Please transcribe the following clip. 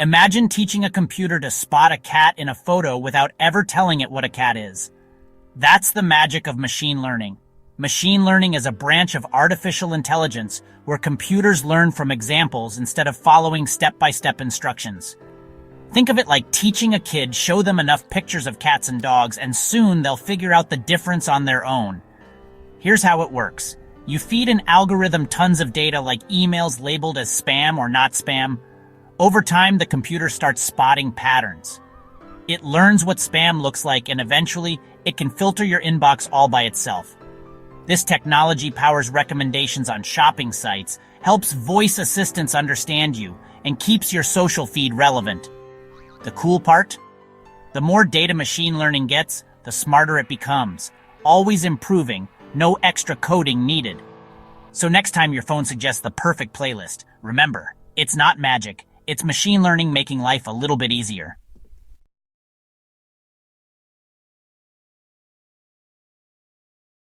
Imagine teaching a computer to spot a cat in a photo without ever telling it what a cat is. That's the magic of machine learning. Machine learning is a branch of artificial intelligence where computers learn from examples instead of following step-by-step instructions. Think of it like teaching a kid, show them enough pictures of cats and dogs, and soon they'll figure out the difference on their own. Here's how it works. You feed an algorithm tons of data like emails labeled as spam or not spam. Over time, the computer starts spotting patterns. It learns what spam looks like, and eventually, it can filter your inbox all by itself. This technology powers recommendations on shopping sites, helps voice assistants understand you, and keeps your social feed relevant. The cool part? The more data machine learning gets, the smarter it becomes, always improving, no extra coding needed. So next time your phone suggests the perfect playlist, remember, it's not magic, it's machine learning making life a little bit easier.